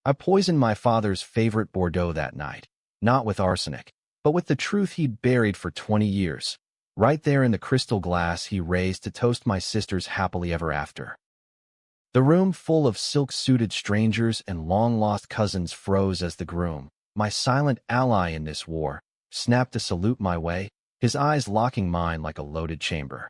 I poisoned my father's favorite Bordeaux that night, not with arsenic, but with the truth he'd buried for 20 years, right there in the crystal glass he raised to toast my sister's happily ever after. The room full of silk-suited strangers and long-lost cousins froze as the groom, my silent ally in this war, snapped a salute my way, his eyes locking mine like a loaded chamber.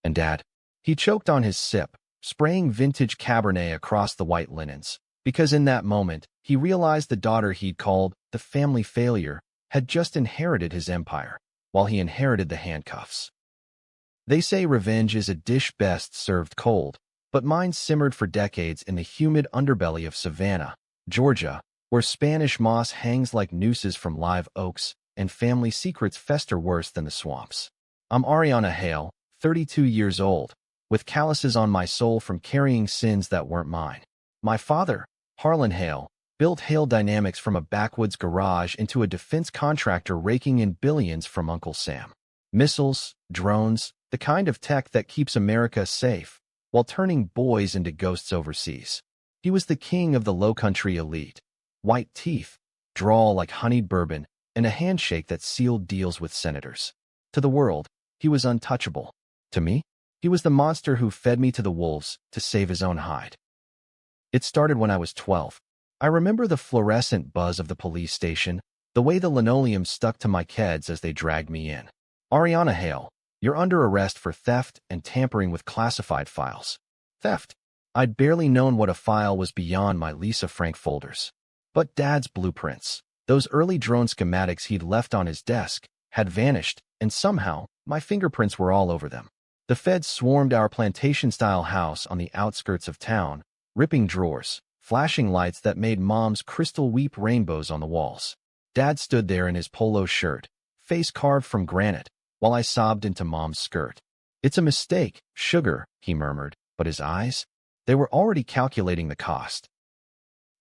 And Dad? He choked on his sip, spraying vintage Cabernet across the white linens, because in that moment, he realized the daughter he'd called the family failure had just inherited his empire, while he inherited the handcuffs. They say revenge is a dish best served cold, but mine simmered for decades in the humid underbelly of Savannah, Georgia, where Spanish moss hangs like nooses from live oaks and family secrets fester worse than the swamps. I'm Ariana Hale, 32 years old, with calluses on my soul from carrying sins that weren't mine. My father, Harlan Hale, built Hale Dynamics from a backwoods garage into a defense contractor raking in billions from Uncle Sam. Missiles, drones, the kind of tech that keeps America safe, while turning boys into ghosts overseas. He was the king of the low-country elite. White teeth, drawl like honeyed bourbon, and a handshake that sealed deals with senators. To the world, he was untouchable. To me, he was the monster who fed me to the wolves to save his own hide. It started when I was 12. I remember the fluorescent buzz of the police station, the way the linoleum stuck to my keds as they dragged me in. Ariana Hale, you're under arrest for theft and tampering with classified files. Theft? I'd barely known what a file was beyond my Lisa Frank folders. But Dad's blueprints, those early drone schematics he'd left on his desk, had vanished, and somehow, my fingerprints were all over them. The feds swarmed our plantation-style house on the outskirts of town, ripping drawers, flashing lights that made Mom's crystal weep rainbows on the walls. Dad stood there in his polo shirt, face carved from granite, while I sobbed into Mom's skirt. "It's a mistake, sugar," he murmured, but his eyes? They were already calculating the cost.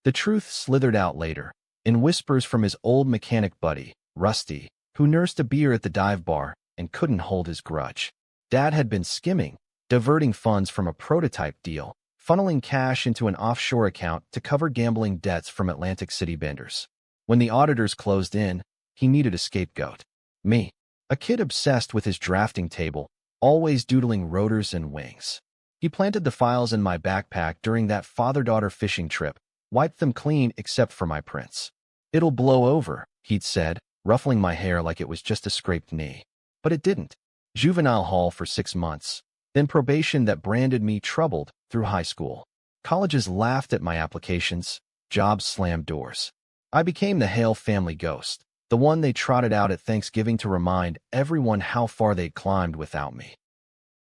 The truth slithered out later, in whispers from his old mechanic buddy, Rusty, who nursed a beer at the dive bar and couldn't hold his grudge. Dad had been skimming, diverting funds from a prototype deal, funneling cash into an offshore account to cover gambling debts from Atlantic City benders. When the auditors closed in, he needed a scapegoat. Me, a kid obsessed with his drafting table, always doodling rotors and wings. He planted the files in my backpack during that father-daughter fishing trip, wiped them clean except for my prints. "It'll blow over," he'd said, ruffling my hair like it was just a scraped knee. But it didn't. Juvenile hall for 6 months, then probation that branded me troubled through high school. Colleges laughed at my applications, jobs slammed doors. I became the Hale family ghost, the one they trotted out at Thanksgiving to remind everyone how far they'd climbed without me.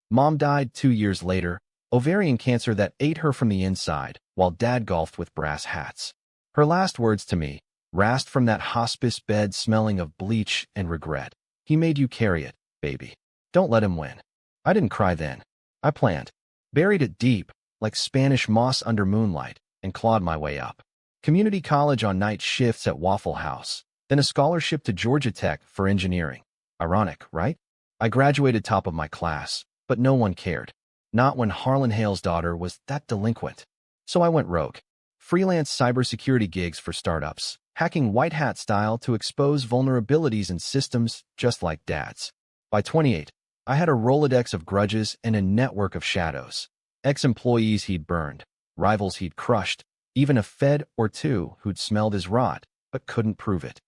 Mom died 2 years later, ovarian cancer that ate her from the inside, while Dad golfed with brass hats. Her last words to me, rasped from that hospice bed smelling of bleach and regret. "He made you carry it, baby. Don't let him win." I didn't cry then. I planned. Buried it deep, like Spanish moss under moonlight, and clawed my way up. Community college on night shifts at Waffle House, then a scholarship to Georgia Tech for engineering. Ironic, right? I graduated top of my class, but no one cared. Not when Harlan Hale's daughter was that delinquent. So I went rogue. Freelance cybersecurity gigs for startups, hacking white hat style to expose vulnerabilities in systems just like Dad's. By 28, I had a Rolodex of grudges and a network of shadows. Ex-employees he'd burned, rivals he'd crushed, even a Fed or two who'd smelled his rot, but couldn't prove it.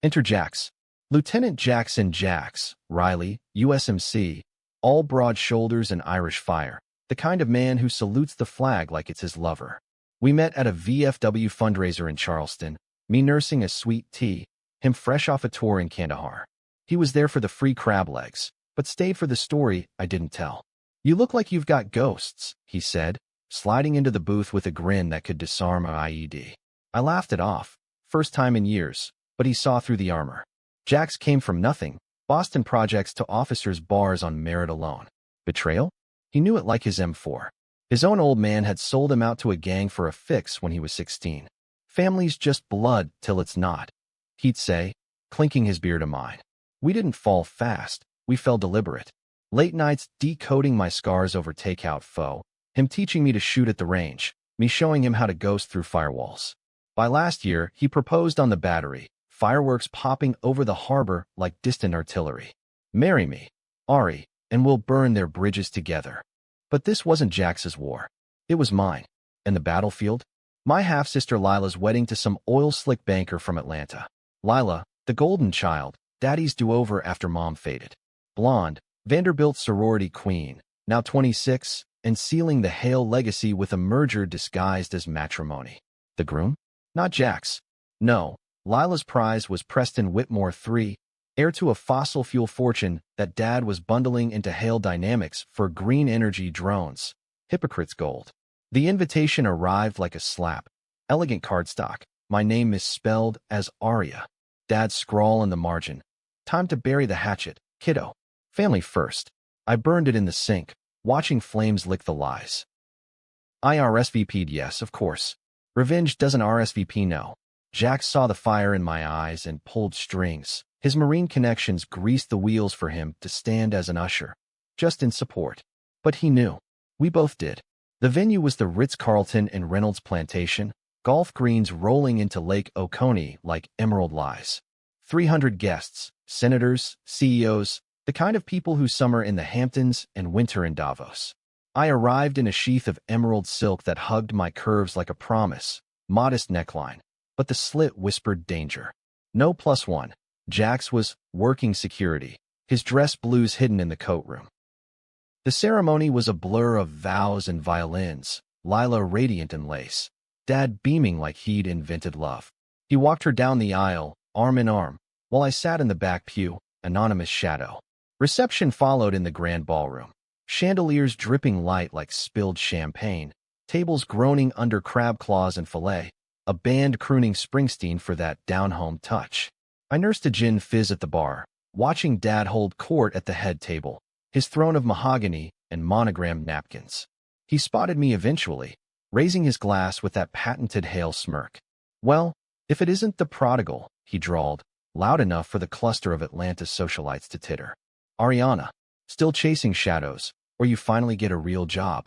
Enter Jax. Lieutenant Jackson Jax, Riley, USMC, all broad shoulders and Irish fire, the kind of man who salutes the flag like it's his lover. We met at a VFW fundraiser in Charleston, me nursing a sweet tea, him fresh off a tour in Kandahar. He was there for the free crab legs, but stayed for the story I didn't tell. "You look like you've got ghosts," he said, sliding into the booth with a grin that could disarm an IED. I laughed it off, first time in years, but he saw through the armor. Jax came from nothing, Boston projects to officers' bars on merit alone. Betrayal? He knew it like his M4. His own old man had sold him out to a gang for a fix when he was 16. "Family's just blood till it's not," he'd say, clinking his beer to mine. We didn't fall fast, we fell deliberate. Late nights decoding my scars over takeout foe, him teaching me to shoot at the range, me showing him how to ghost through firewalls. By last year, he proposed on the battery, fireworks popping over the harbor like distant artillery. Marry me, Ari, and we'll burn their bridges together. But this wasn't Jax's war. It was mine. And the battlefield? My half-sister Lila's wedding to some oil-slick banker from Atlanta. Lila, the golden child, daddy's do-over after mom faded. Blonde, Vanderbilt sorority queen, now 26, and sealing the Hale legacy with a merger disguised as matrimony. The groom? Not Jax. No, Lila's prize was Preston Whitmore III, heir to a fossil fuel fortune that Dad was bundling into Hale Dynamics for green energy drones. Hypocrite's gold. The invitation arrived like a slap. Elegant cardstock. My name misspelled as Aria. Dad's scrawl in the margin. Time to bury the hatchet, kiddo. Family first. I burned it in the sink, watching flames lick the lies. I RSVP'd yes, of course. Revenge doesn't RSVP no. Jax saw the fire in my eyes and pulled strings. His marine connections greased the wheels for him to stand as an usher, just in support. But he knew. We both did. The venue was the Ritz-Carlton in Reynolds Plantation, golf greens rolling into Lake Oconee like emerald lies. 300 guests, senators, CEOs, the kind of people who summer in the Hamptons and winter in Davos. I arrived in a sheath of emerald silk that hugged my curves like a promise, modest neckline, but the slit whispered danger. No +1. Jax was working security, his dress blues hidden in the coat room. The ceremony was a blur of vows and violins, Lila radiant in lace, Dad beaming like he'd invented love. He walked her down the aisle, arm in arm, while I sat in the back pew, anonymous shadow. Reception followed in the grand ballroom. Chandeliers dripping light like spilled champagne, tables groaning under crab claws and fillet, a band crooning Springsteen for that down-home touch. I nursed a gin fizz at the bar, watching Dad hold court at the head table, his throne of mahogany and monogrammed napkins. He spotted me eventually, raising his glass with that patented Hale smirk. Well, if it isn't the prodigal, he drawled, loud enough for the cluster of Atlanta's socialites to titter. Ariana, still chasing shadows, or you finally get a real job.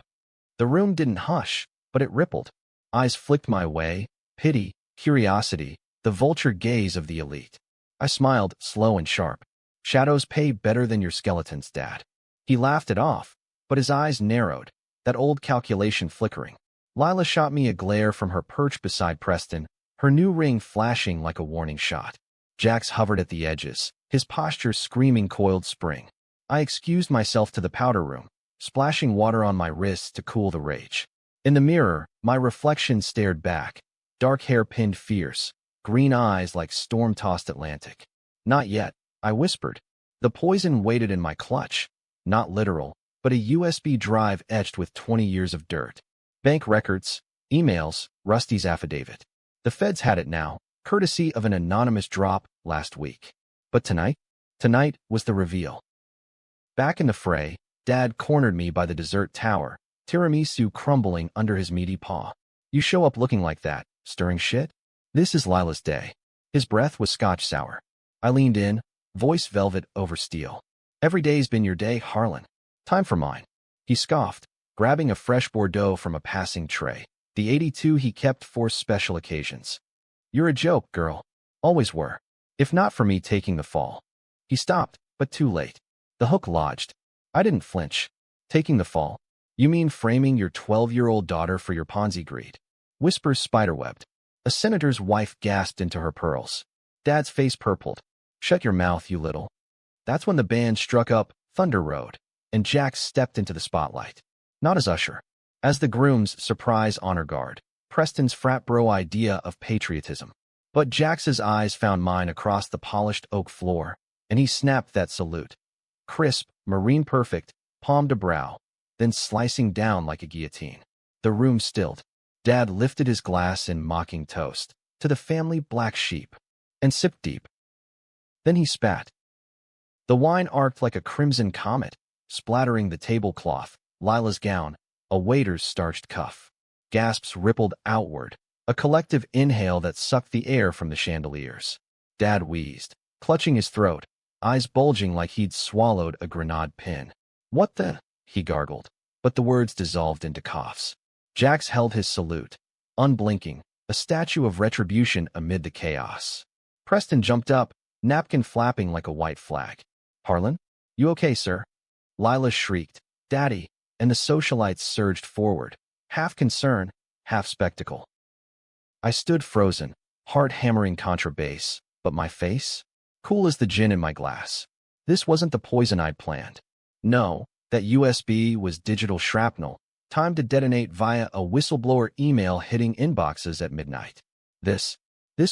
The room didn't hush, but it rippled. Eyes flicked my way, pity, curiosity, the vulture gaze of the elite. I smiled, slow and sharp. Shadows pay better than your skeletons, Dad. He laughed it off, but his eyes narrowed, that old calculation flickering. Lila shot me a glare from her perch beside Preston, her new ring flashing like a warning shot. Jax hovered at the edges, his posture screaming coiled spring. I excused myself to the powder room, splashing water on my wrists to cool the rage. In the mirror, my reflection stared back, dark hair pinned fierce, green eyes like storm-tossed Atlantic. Not yet, I whispered. The poison waited in my clutch. Not literal, but a USB drive etched with 20 years of dirt. Bank records, emails, Rusty's affidavit. The feds had it now, courtesy of an anonymous drop last week. But tonight? Tonight was the reveal. Back in the fray, Dad cornered me by the dessert tower, tiramisu crumbling under his meaty paw. You show up looking like that, stirring shit? This is Lila's day. His breath was scotch sour. I leaned in, voice velvet over steel. Every day's been your day, Harlan. Time for mine. He scoffed, grabbing a fresh Bordeaux from a passing tray. The 82 he kept for special occasions. You're a joke, girl. Always were. If not for me taking the fall. He stopped, but too late. The hook lodged. I didn't flinch. Taking the fall? You mean framing your 12-year-old daughter for your Ponzi greed? Whispers spiderwebbed. A senator's wife gasped into her pearls. Dad's face purpled. Shut your mouth, you little. That's when the band struck up Thunder Road, and Jax stepped into the spotlight. Not as usher. As the groom's surprise honor guard, Preston's frat bro idea of patriotism. But Jax's eyes found mine across the polished oak floor, and he snapped that salute. Crisp, marine perfect, palm to brow, then slicing down like a guillotine. The room stilled. Dad lifted his glass in mocking toast to the family black sheep, and sipped deep. Then he spat. The wine arced like a crimson comet, splattering the tablecloth, Lila's gown, a waiter's starched cuff. Gasps rippled outward, a collective inhale that sucked the air from the chandeliers. Dad wheezed, clutching his throat, eyes bulging like he'd swallowed a grenade pin. What the? He gargled, but the words dissolved into coughs. Jax held his salute, unblinking, a statue of retribution amid the chaos. Preston jumped up, napkin flapping like a white flag. Harlan? You okay, sir? Lila shrieked, Daddy, and the socialites surged forward, half concern, half spectacle. I stood frozen, heart hammering contrabass, but my face? Cool as the gin in my glass. This wasn't the poison I'd planned. No, that USB was digital shrapnel, timed to detonate via a whistleblower email hitting inboxes at midnight. This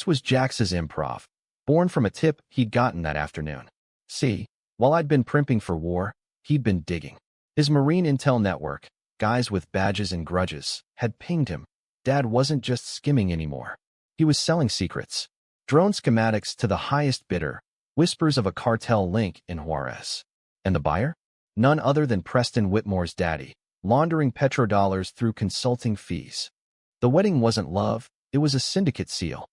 was Jax's improv, born from a tip he'd gotten that afternoon. See, while I'd been primping for war, he'd been digging. His Marine Intel network, guys with badges and grudges, had pinged him. Dad wasn't just skimming anymore. He was selling secrets. Drone schematics to the highest bidder, whispers of a cartel link in Juarez. And the buyer? None other than Preston Whitmore's daddy, laundering petrodollars through consulting fees. The wedding wasn't love, it was a syndicate seal.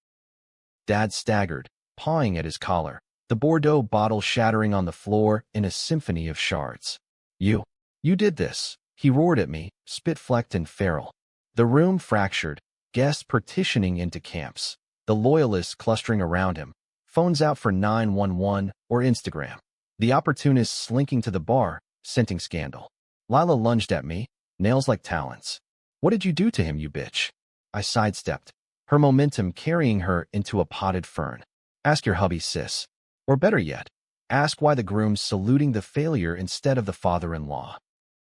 Dad staggered, pawing at his collar, the Bordeaux bottle shattering on the floor in a symphony of shards. You did this, he roared at me, spit-flecked and feral. The room fractured, guests partitioning into camps, the loyalists clustering around him, phones out for 911 or Instagram. The opportunists slinking to the bar, scenting scandal. Lila lunged at me, nails like talons. What did you do to him, you bitch? I sidestepped, her momentum carrying her into a potted fern. Ask your hubby, sis. Or better yet, ask why the groom's saluting the failure instead of the father-in-law.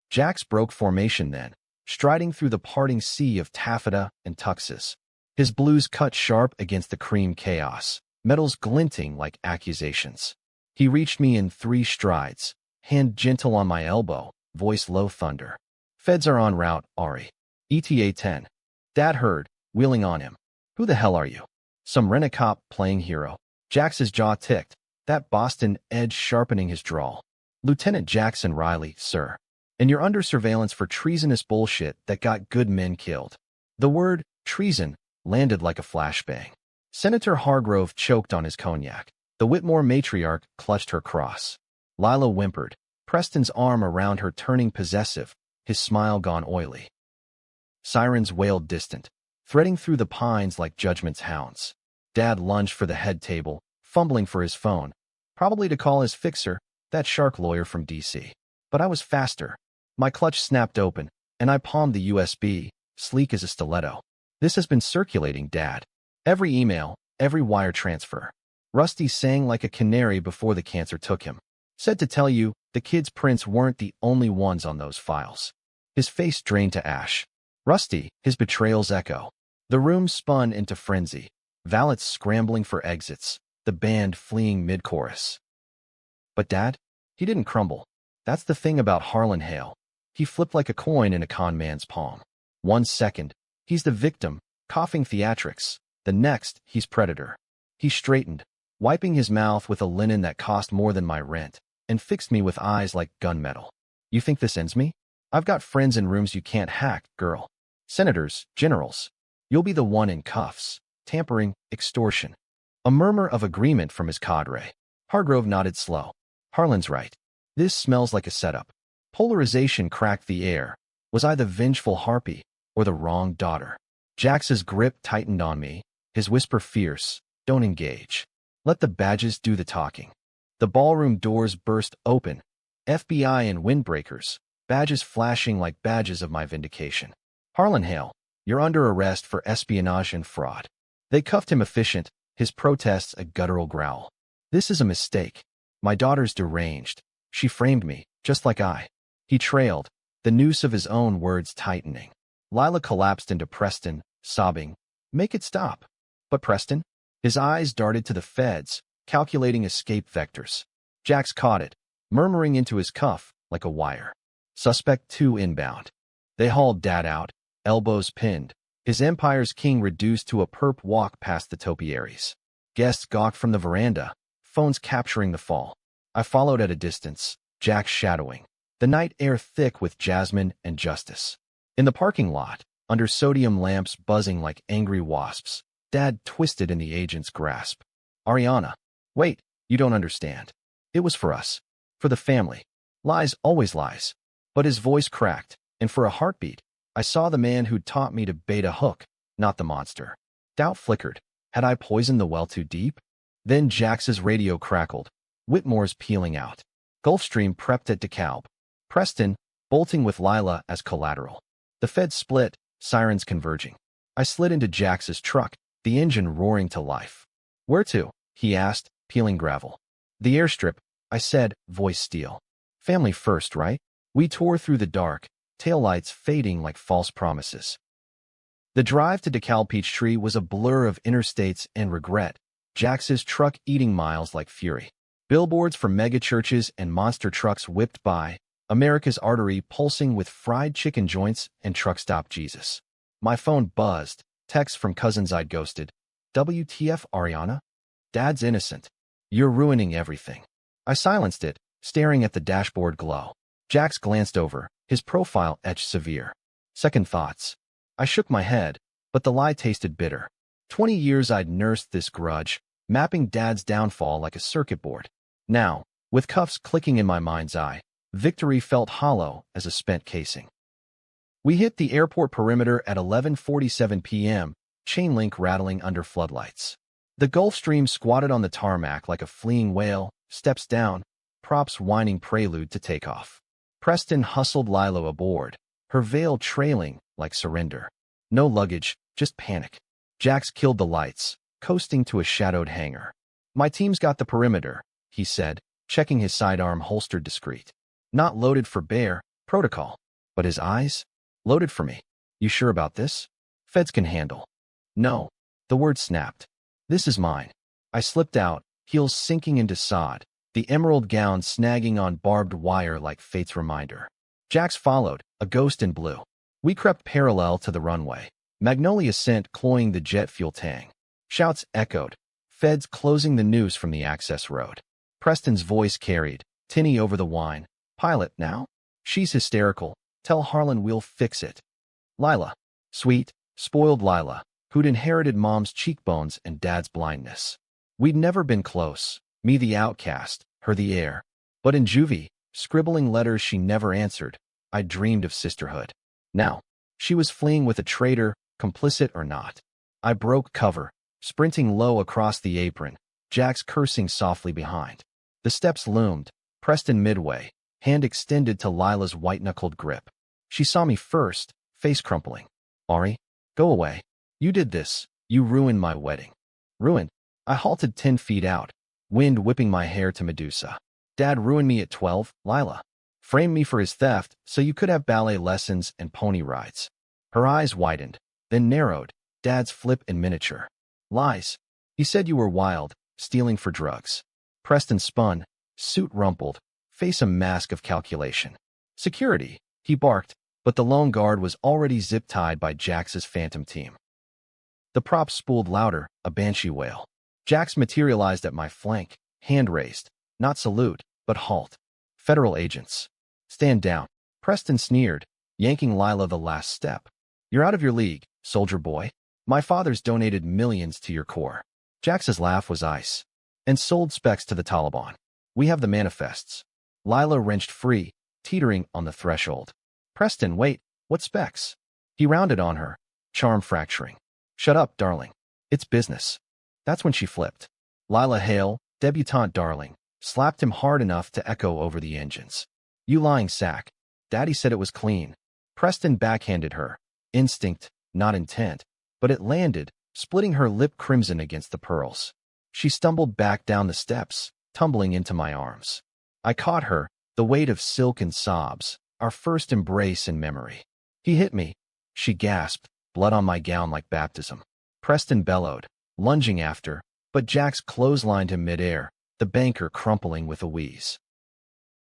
Jax broke formation then, striding through the parting sea of taffeta and tuxes. His blues cut sharp against the cream chaos, metals glinting like accusations. He reached me in 3 strides, hand gentle on my elbow, voice low thunder. Feds are en route, Ari. ETA 10. Dad heard, wheeling on him. Who the hell are you? Some rent-a-cop playing hero. Jax's jaw ticked, that Boston edge sharpening his drawl. Lieutenant Jackson Riley, sir. And you're under surveillance for treasonous bullshit that got good men killed. The word, treason, landed like a flashbang. Senator Hargrove choked on his cognac. The Whitmore matriarch clutched her cross. Lila whimpered, Preston's arm around her turning possessive, his smile gone oily. Sirens wailed distant, threading through the pines like judgment's hounds. Dad lunged for the head table, fumbling for his phone, probably to call his fixer, that shark lawyer from D.C. But I was faster. My clutch snapped open, and I palmed the USB, sleek as a stiletto. This has been circulating, Dad. Every email, every wire transfer. Rusty sang like a canary before the cancer took him. Said to tell you, the kids' prints weren't the only ones on those files. His face drained to ash. Rusty, his betrayal's echo. The room spun into frenzy. Valets scrambling for exits, the band fleeing mid-chorus. But Dad? He didn't crumble. That's the thing about Harlan Hale. He flipped like a coin in a con man's palm. 1 second, he's the victim, coughing theatrics. The next, he's predator. He straightened, wiping his mouth with a linen that cost more than my rent, and fixed me with eyes like gunmetal. You think this ends me? I've got friends in rooms you can't hack, girl. Senators, generals. You'll be the one in cuffs. Tampering, extortion. A murmur of agreement from his cadre. Hargrove nodded slow. Harlan's right. This smells like a setup. Polarization cracked the air. Was I the vengeful harpy, or the wrong daughter? Jax's grip tightened on me, his whisper fierce. Don't engage. Let the badges do the talking. The ballroom doors burst open. FBI and windbreakers, badges flashing like badges of my vindication. Harlan Hale, you're under arrest for espionage and fraud. They cuffed him efficient, his protests a guttural growl. This is a mistake. My daughter's deranged. She framed me, just like I. He trailed, the noose of his own words tightening. Lila collapsed into Preston, sobbing, Make it stop. But Preston? His eyes darted to the feds, calculating escape vectors. Jax caught it, murmuring into his cuff like a wire. Suspect 2 inbound. They hauled Dad out, elbows pinned, his empire's king reduced to a perp walk past the topiaries. Guests gawked from the veranda, phones capturing the fall. I followed at a distance, Jax shadowing. The night air thick with jasmine and justice. In the parking lot, under sodium lamps buzzing like angry wasps, Dad twisted in the agent's grasp. Ariana, wait, you don't understand. It was for us. For the family. Lies always lies. But his voice cracked, and for a heartbeat, I saw the man who'd taught me to bait a hook, not the monster. Doubt flickered. Had I poisoned the well too deep? Then Jax's radio crackled. Whitmore's peeling out. Gulfstream prepped at DeKalb. Preston, bolting with Lila as collateral. The feds split, sirens converging. I slid into Jax's truck, the engine roaring to life. Where to? He asked, peeling gravel. The airstrip, I said, voice steel. Family first, right? We tore through the dark, taillights fading like false promises. The drive to DeKalb Peachtree was a blur of interstates and regret, Jax's truck eating miles like fury. Billboards for megachurches and monster trucks whipped by, America's artery pulsing with fried chicken joints and truck stop Jesus. My phone buzzed, text from cousins I'd ghosted. WTF, Ariana? Dad's innocent. You're ruining everything. I silenced it, staring at the dashboard glow. Jax glanced over, his profile etched severe. Second thoughts. I shook my head, but the lie tasted bitter. 20 years I'd nursed this grudge, mapping Dad's downfall like a circuit board. Now, with cuffs clicking in my mind's eye, victory felt hollow as a spent casing. We hit the airport perimeter at 11:47 p.m., chain link rattling under floodlights. The Gulfstream squatted on the tarmac like a fleeing whale, steps down, props whining prelude to takeoff. Preston hustled Lilo aboard, her veil trailing like surrender. No luggage, just panic. Jax killed the lights, coasting to a shadowed hangar. My team's got the perimeter, he said, checking his sidearm holstered discreet. Not loaded for bear, protocol. But his eyes? Loaded for me. You sure about this? Feds can handle. No. The word snapped. This is mine. I slipped out, heels sinking into sod, the emerald gown snagging on barbed wire like fate's reminder. Jax followed, a ghost in blue. We crept parallel to the runway. Magnolia scent cloying the jet fuel tang. Shouts echoed. Feds closing the noose from the access road. Preston's voice carried, tinny over the whine. Pilot now? She's hysterical. Tell Harlan we'll fix it. Lila. Sweet, spoiled Lila, who'd inherited Mom's cheekbones and Dad's blindness. We'd never been close, me the outcast, her the heir. But in juvie, scribbling letters she never answered, I dreamed of sisterhood. Now, she was fleeing with a traitor, complicit or not. I broke cover, sprinting low across the apron, Jax cursing softly behind. The steps loomed, Preston midway, hand extended to Lila's white-knuckled grip. She saw me first, face crumpling. Ari, go away. You did this. You ruined my wedding. Ruined? I halted 10 feet out, wind whipping my hair to Medusa. Dad ruined me at 12, Lila. Framed me for his theft so you could have ballet lessons and pony rides. Her eyes widened, then narrowed, Dad's flip in miniature. Lies. He said you were wild, stealing for drugs. Preston spun, suit rumpled, face a mask of calculation. Security, he barked, but the lone guard was already zip-tied by Jax's phantom team. The prop spooled louder, a banshee wail. Jax materialized at my flank, hand raised. Not salute, but halt. Federal agents. Stand down. Preston sneered, yanking Lila the last step. You're out of your league, soldier boy. My father's donated millions to your corps. Jax's laugh was ice. And sold specs to the Taliban. We have the manifests. Lila wrenched free, teetering on the threshold. Preston, wait, what specs? He rounded on her, charm fracturing. Shut up, darling. It's business. That's when she flipped. Lila Hale, debutante darling, slapped him hard enough to echo over the engines. You lying sack. Daddy said it was clean. Preston backhanded her. Instinct, not intent. But it landed, splitting her lip crimson against the pearls. She stumbled back down the steps, tumbling into my arms. I caught her, the weight of silk and sobs, our first embrace in memory. He hit me. She gasped, blood on my gown like baptism. Preston bellowed, lunging after, but Jax clotheslined him midair, the banker crumpling with a wheeze.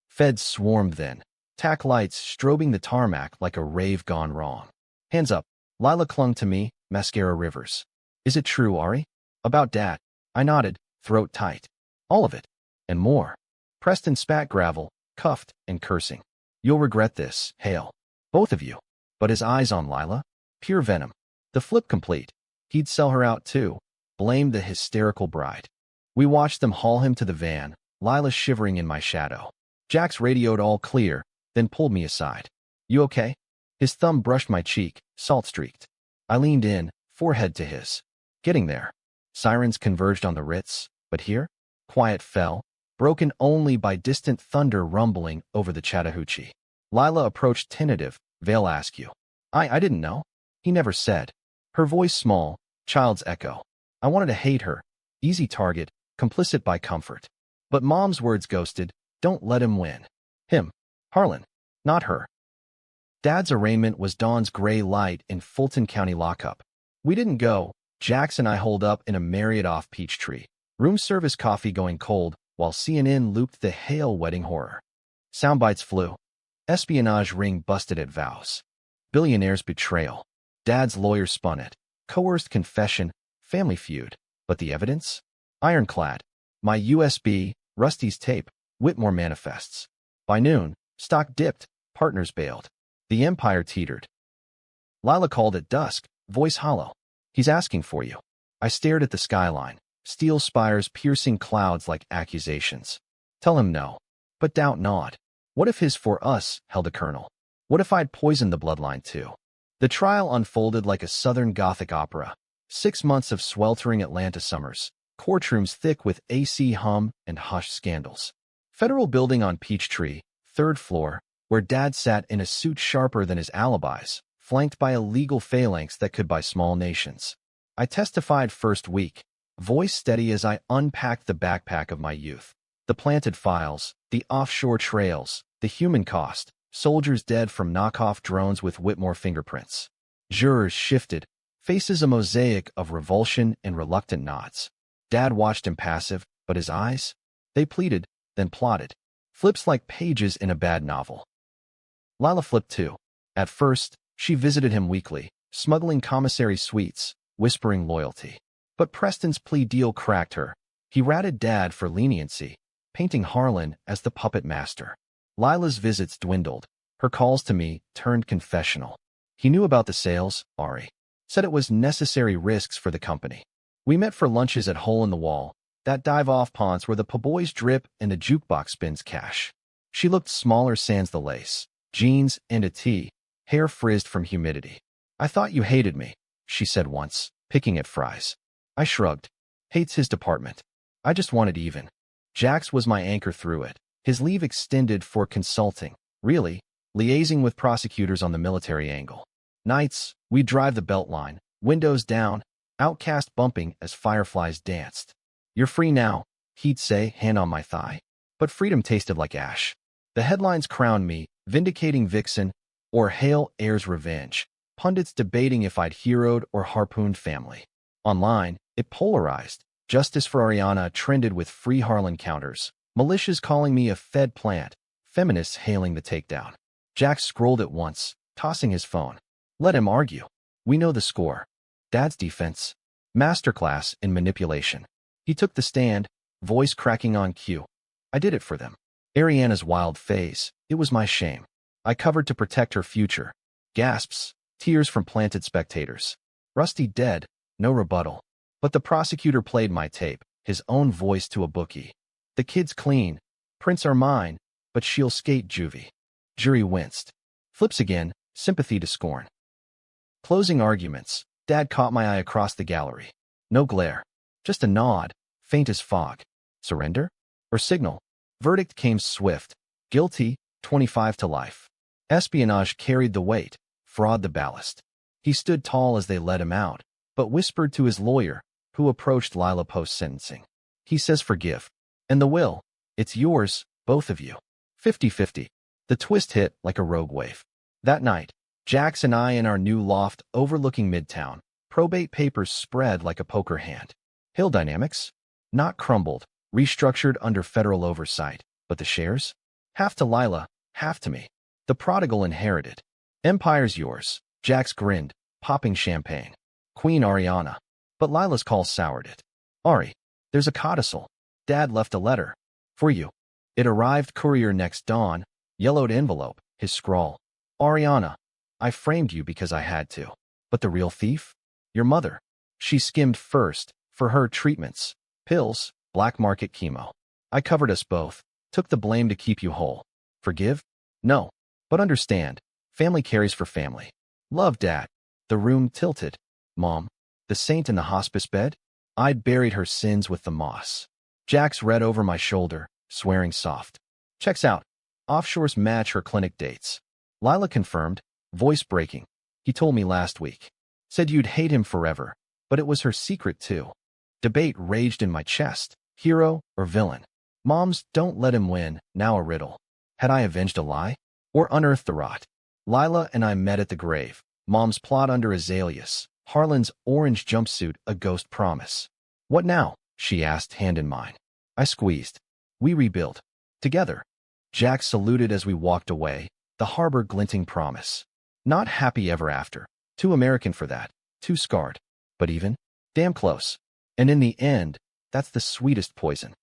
Feds swarmed then, tack lights strobing the tarmac like a rave gone wrong. Hands up. Lila clung to me, mascara rivers. Is it true, Ari? About Dad. I nodded, throat tight. All of it. And more. Preston spat gravel, cuffed and cursing. You'll regret this, Hale. Both of you. But his eyes on Lila? Pure venom. The flip complete. He'd sell her out too. Blamed the hysterical bride. We watched them haul him to the van, Lila shivering in my shadow. Jax radioed all clear, then pulled me aside. You okay? His thumb brushed my cheek, salt-streaked. I leaned in, forehead to his. Getting there. Sirens converged on the Ritz, but here, quiet fell, broken only by distant thunder rumbling over the Chattahoochee. Lila approached tentative. Vale ask you. I didn't know. He never said. Her voice small, child's echo. I wanted to hate her. Easy target, complicit by comfort. But Mom's words ghosted. Don't let him win. Him. Harlan. Not her. Dad's arraignment was dawn's gray light in Fulton County lockup. We didn't go. Jax and I holed up in a Marriott off Peachtree. Room service coffee going cold, while CNN looped the Hale wedding horror. Soundbites flew. Espionage ring busted at vows. Billionaire's betrayal. Dad's lawyer spun it. Coerced confession, family feud. But the evidence? Ironclad. My USB, Rusty's tape, Whitmore manifests. By noon, stock dipped, partners bailed. The empire teetered. Lila called at dusk, voice hollow. He's asking for you. I stared at the skyline, steel spires piercing clouds like accusations. Tell him no. But doubt not. What if his for us held a kernel? What if I'd poisoned the bloodline too? The trial unfolded like a Southern Gothic opera. 6 months of sweltering Atlanta summers, courtrooms thick with AC hum and hushed scandals. Federal building on Peachtree, 3rd floor, where Dad sat in a suit sharper than his alibis, flanked by a legal phalanx that could buy small nations. I testified first week, voice steady as I unpacked the backpack of my youth. The planted files, the offshore trails, the human cost, soldiers dead from knockoff drones with Whitmore fingerprints. Jurors shifted, faces a mosaic of revulsion and reluctant nods. Dad watched impassive, but his eyes? They pleaded, then plotted. Flips like pages in a bad novel. Lila flipped too. At first, she visited him weekly, smuggling commissary sweets, whispering loyalty. But Preston's plea deal cracked her. He ratted Dad for leniency, painting Harlan as the puppet master. Lila's visits dwindled. Her calls to me turned confessional. He knew about the sales, Ari. Said it was necessary risks for the company. We met for lunches at Hole in the Wall, that dive-off ponds where the po' drip and the jukebox spins cash. She looked smaller sans the lace, jeans and a tee, hair frizzed from humidity. I thought you hated me, she said once, picking at fries. I shrugged. Hates his department. I just wanted even. Jax was my anchor through it. His leave extended for consulting, really, liaising with prosecutors on the military angle. Nights, we'd drive the Beltline, windows down, outcast bumping as fireflies danced. You're free now, he'd say, hand on my thigh. But freedom tasted like ash. The headlines crowned me, vindicating Vixen, or Hale heirs revenge, pundits debating if I'd heroed or harpooned family. Online, it polarized. Justice for Ariana trended with free Harlan counters, militias calling me a Fed plant, feminists hailing the takedown. Jack scrolled at once, tossing his phone. Let him argue. We know the score. Dad's defense. Masterclass in manipulation. He took the stand, voice cracking on cue. I did it for them. Ariana's wild phase. It was my shame. I covered to protect her future. Gasps, tears from planted spectators. Rusty dead, no rebuttal. But the prosecutor played my tape, his own voice to a bookie. The kid's clean. Prints are mine, but she'll skate juvie. Jury winced. Flips again, sympathy to scorn. Closing arguments. Dad caught my eye across the gallery. No glare. Just a nod, faint as fog. Surrender? Or signal? Verdict came swift. Guilty, 25 to life. Espionage carried the weight, fraud the ballast. He stood tall as they let him out, but whispered to his lawyer, who approached Lila post-sentencing. He says forgive. And the will, it's yours, both of you. 50-50. The twist hit like a rogue wave. That night, Jax and I in our new loft overlooking Midtown, probate papers spread like a poker hand. Hill Dynamics? Not crumbled, restructured under federal oversight, but the shares? Half to Lila, half to me. The prodigal inherited. Empire's yours, Jax grinned, popping champagne. Queen Ariana. But Lila's call soured it. Ari, there's a codicil. Dad left a letter. For you. It arrived courier next dawn, yellowed envelope, his scrawl. Ariana, I framed you because I had to. But the real thief? Your mother. She skimmed first, for her treatments. Pills, black market chemo. I covered us both, took the blame to keep you whole. Forgive? No. But understand, Family carries for family. Love, Dad. The room tilted. Mom. The saint in the hospice bed? I'd buried her sins with the moss. Jax read over my shoulder, swearing soft. Checks out. Offshores match her clinic dates. Lila confirmed, voice breaking. He told me last week. Said you'd hate him forever, but it was her secret too. Debate raged in my chest. Hero or villain? Mom's don't let him win, now a riddle. Had I avenged a lie? Or unearthed the rot? Lila and I met at the grave. Mom's plot under azaleas. Harlan's orange jumpsuit, a ghost promise. What now? She asked, hand in mine. I squeezed. We rebuild. Together. Jack saluted as we walked away, the harbor glinting promise. Not happy ever after. Too American for that. Too scarred. But even? Damn close. And in the end, that's the sweetest poison.